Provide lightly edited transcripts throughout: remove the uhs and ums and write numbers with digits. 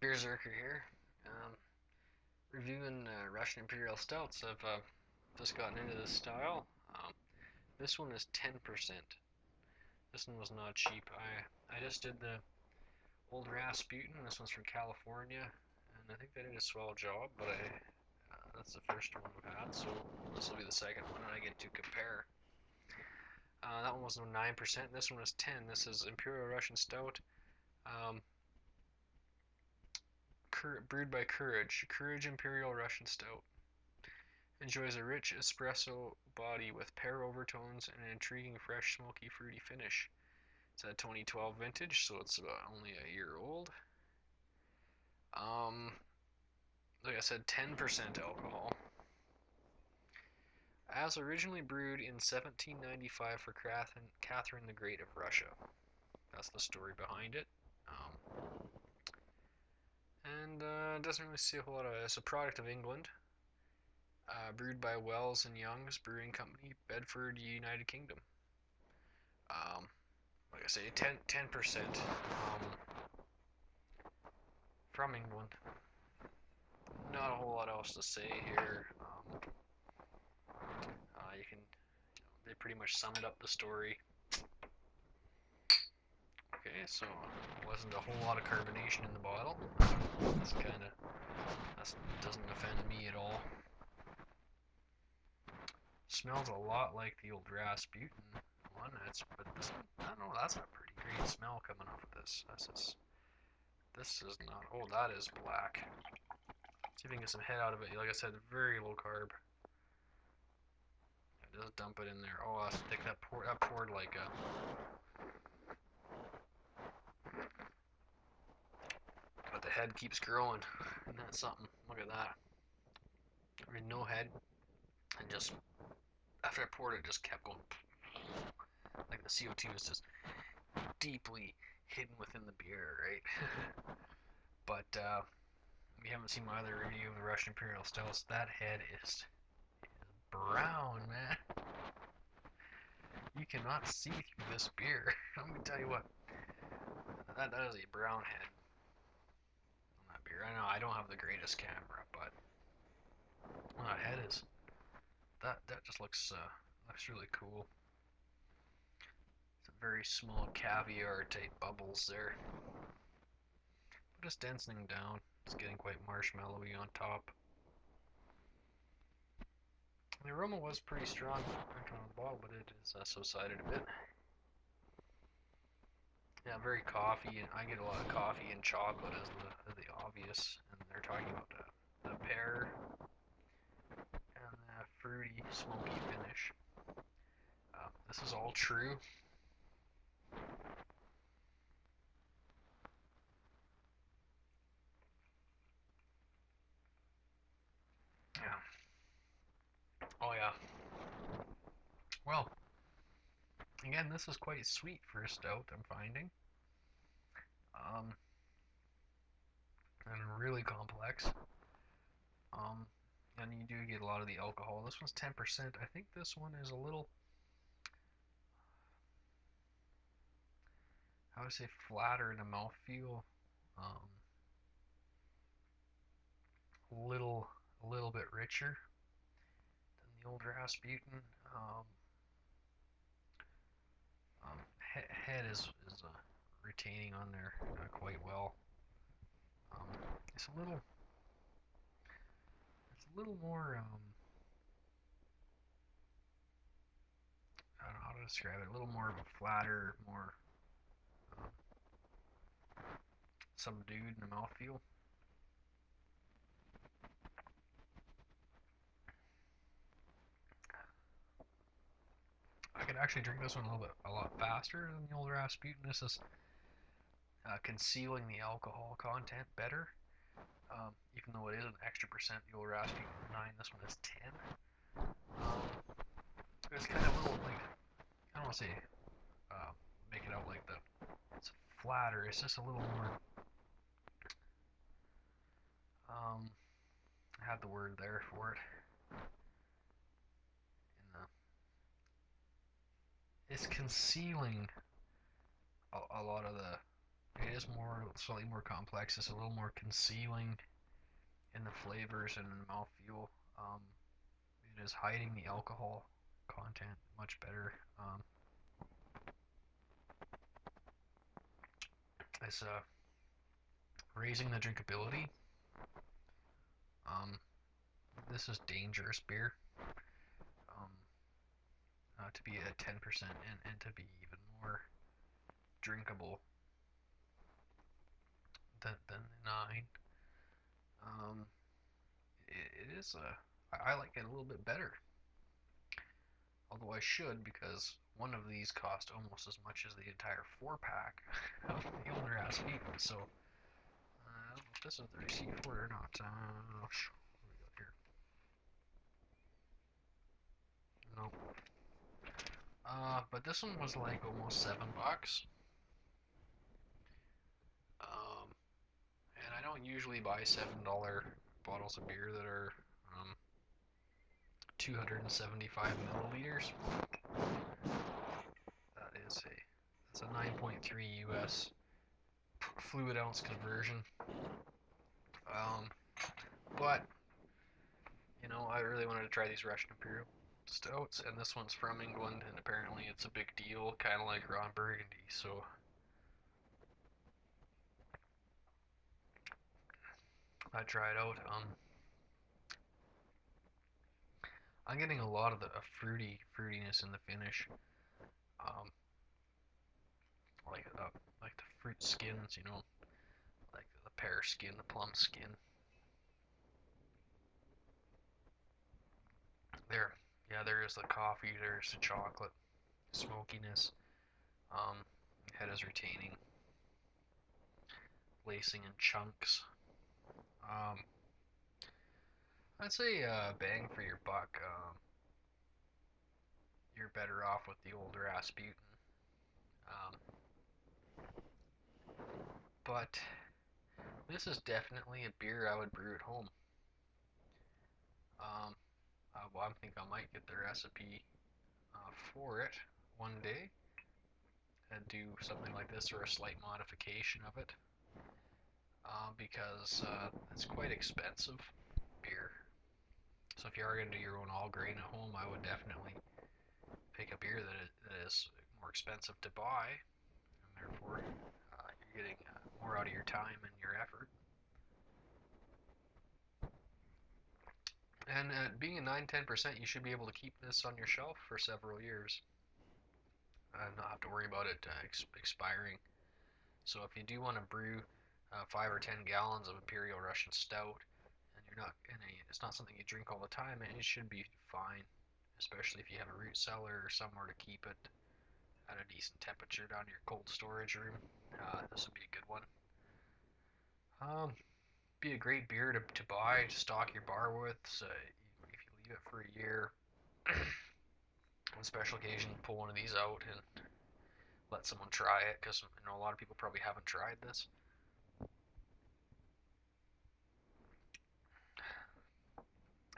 Beerzerker here, reviewing Russian imperial stouts. I've just gotten into this style. This one is 10%. This one was not cheap. I just did the old Rasputin. This one's from California, and I think they did a swell job. But that's the first one I've had, so this will be the second one, and I get to compare. That one was 9%. This one was 10. This is Imperial Russian Stout. Um, Brewed by Courage Imperial Russian Stout. Enjoys a rich espresso body with pear overtones and an intriguing fresh smoky fruity finish. It's a 2012 vintage, so it's only a year old. Um, like I said, 10% alcohol. As originally brewed in 1795 for Catherine the Great of Russia. That's the story behind it. And it doesn't really say a whole lot of it. It's a product of England. Brewed by Wells and Young's Brewing Company, Bedford, United Kingdom. Um, like I say, 10% from England. Not a whole lot else to say here. They pretty much summed up the story. Okay, so wasn't a whole lot of carbonation in the bottle. That doesn't offend me at all. Smells a lot like the old Rasputin one. But this one, I don't know. That's a pretty great smell coming off of this. This is not. Oh, that is black. See if we can get some head out of it. Like I said, very low carb. Just dump it in there. Oh, that's thick. That poured like a. But the head keeps growing. Isn't that something? Look at that. I mean, no head, and just after I poured it, just kept going. Like the CO2 is just deeply hidden within the beer, right? But if you haven't seen my other review of the Russian Imperial Stouts, that head is brown, man. You cannot see through this beer. I'm gonna tell you what. That is a brown head on that beer. I know I don't have the greatest camera, but that head is that just looks really cool. It's a very small caviar type bubbles there, but it's densening down. It's getting quite marshmallowy on top. The aroma was pretty strong on the bottle, but it is subsided a bit. Yeah, very coffee, and I get a lot of coffee and chocolate as the obvious, and they're talking about the pear and the fruity, smoky finish. This is all true. Yeah. Oh yeah. Well, again, this is quite sweet for a stout. I'm finding, um, and really complex. Um, and you do get a lot of the alcohol. This one's 10%. I think this one is a little, how would I say, flatter in the mouthfeel. Um, little a little bit richer than the old Rasputin. Um, Head is retaining on there quite well. Um, it's a little more. I don't know how to describe it. A little more of a flatter, more um, subdued in the mouthfeel. I could actually drink this one a lot faster than the old Rasputin. This is concealing the alcohol content better. Even though it is an extra percent, the old Rasputin 9, this one is 10. Um, it's kind of a little like, I don't want to say uh, make it out like it's flatter. It's just a little more. Um, I had the word there for it. It's concealing a lot of the it is slightly more complex. It's a little more concealing in the flavors and mouthfeel. Um, it is hiding the alcohol content much better. It's raising the drinkability. Um, this is dangerous beer. Um, to be at 10% and to be even more drinkable than the 9. Um, it is I like it a little bit better. Although I should, because one of these cost almost as much as the entire 4-pack of the older ass beef. So I don't know if this is the receipt for it or not. What do we got here? Nope. But this one was like almost $7. Um, and I don't usually buy $7 bottles of beer that are 275 milliliters. That's a 9.3 US fluid ounce conversion. Um, but I really wanted to try these Russian Imperial stouts, and this one's from England, and apparently it's a big deal, kind of like Ron Burgundy. So I tried out. I'm getting a lot of the fruitiness in the finish. Um, like the fruit skins, like the pear skin, the plum skin. There is the coffee. There's the chocolate smokiness. Head is retaining, lacing in chunks. Um, I'd say bang for your buck. You're better off with the older Rasputin. Um, but this is definitely a beer I would brew at home. Um, well, I think I might get the recipe for it one day and do something like this or a slight modification of it because it's quite expensive beer. So if you are going to do your own all grain at home, I would definitely pick a beer that is more expensive to buy, and therefore you're getting more out of your time and your effort. And being a 9-10%, you should be able to keep this on your shelf for several years and not have to worry about it expiring. So if you do want to brew 5 or 10 gallons of Imperial Russian Stout, and it's not something you drink all the time, it should be fine, especially if you have a root cellar or somewhere to keep it at a decent temperature down in your cold storage room. This would be a good one. Be a great beer to buy to stock your bar with. So if you leave it for a year, on special occasion, pull one of these out and let someone try it, because a lot of people probably haven't tried this.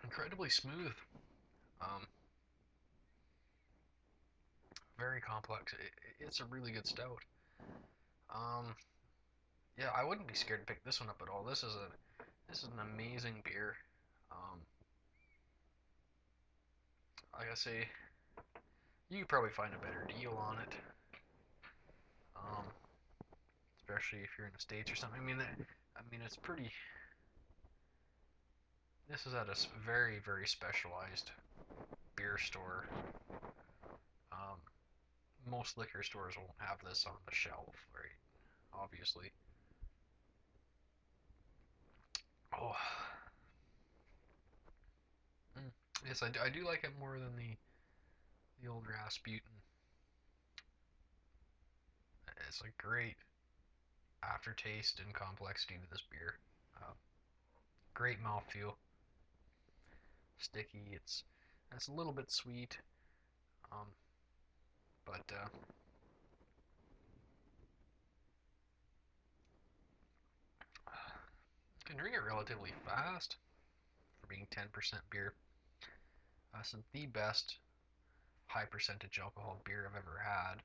Incredibly smooth. Um, Very complex. It's a really good stout. Um, yeah, I wouldn't be scared to pick this one up at all. This is an amazing beer. Um, like I say, you could probably find a better deal on it. Um, Especially if you're in the States or something. I mean, it's pretty. This is at a very, very specialized beer store. Um, Most liquor stores won't have this on the shelf, right? Obviously. Oh, mm. Yes, I do like it more than the old Rasputin. It's a great aftertaste and complexity to this beer. Uh, Great mouthfeel, sticky. It's a little bit sweet, um, but you can drink it relatively fast for being 10% beer. It's the best high percentage alcohol beer I've ever had.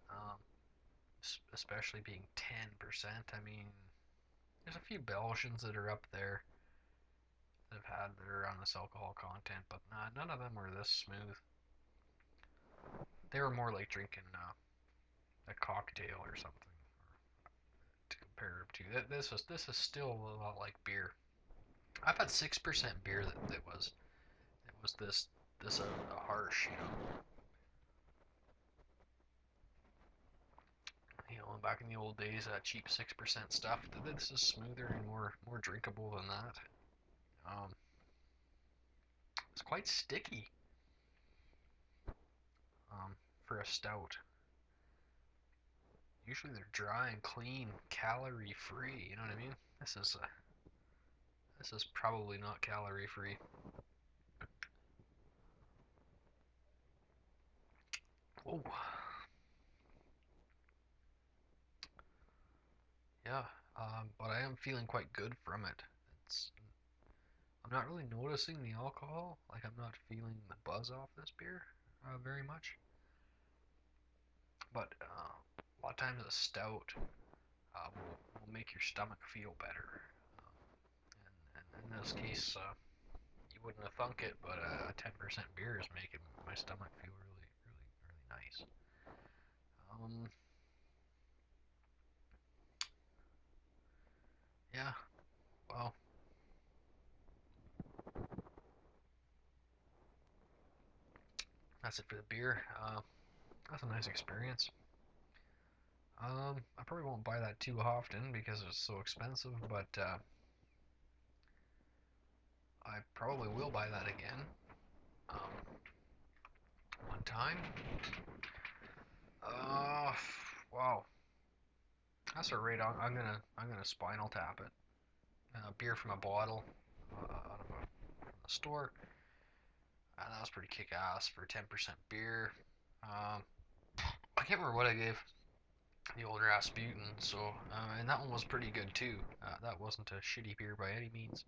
Um, especially being 10%. I mean, there's a few Belgians that are up there that have had that are on this alcohol content, but none of them were this smooth. They were more like drinking a cocktail or something to compare them to. This is still a lot like beer. I've had 6% beer that was this harsh, back in the old days, that cheap 6% stuff. This is smoother and more drinkable than that. Um, it's quite sticky for a stout. Usually they're dry and clean, calorie free. You know what I mean? This is probably not calorie free. Oh, yeah. But I am feeling quite good from it. It's I'm not really noticing the alcohol. Like I'm not feeling the buzz off this beer very much. But a lot of times a stout will make your stomach feel better. And in this case, you wouldn't have thunk it, but a 10% beer is making my stomach feel really, really, really nice. Um, yeah, well, that's it for the beer. That's a nice experience. I probably won't buy that too often because it's so expensive, but I probably will buy that again. Um, one time. Uh, wow. That's a rate. I'm gonna Spinal Tap it. Beer from a bottle out of from the store. That was pretty kick-ass for 10% beer. Um, I can't remember what I gave the old Rasputin, so and that one was pretty good too. That wasn't a shitty beer by any means.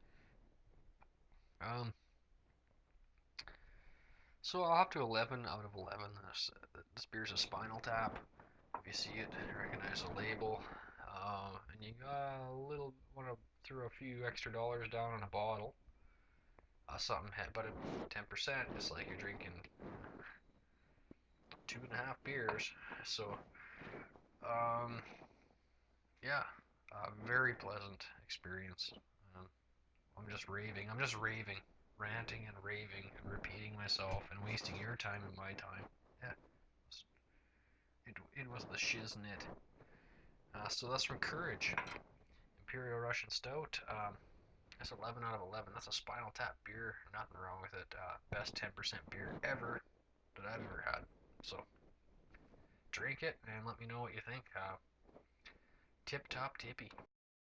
Um, so I'll have to 11 out of 11. This beer's a Spinal Tap. If you see it, recognize the label. And you got a little want to throw a few extra dollars down on a bottle. Something, but at 10%, it's like you're drinking 2.5 beers. So, um, yeah, very pleasant experience. Um, I'm just raving. I'm just raving, ranting and raving and repeating myself and wasting your time and my time. Yeah, it was the shiznit. So that's from Courage, Imperial Russian Stout. That's 11 out of 11. That's a Spinal Tap beer. Nothing wrong with it. Best 10% beer ever that I've ever had. So drink it and let me know what you think. Tip top tippy.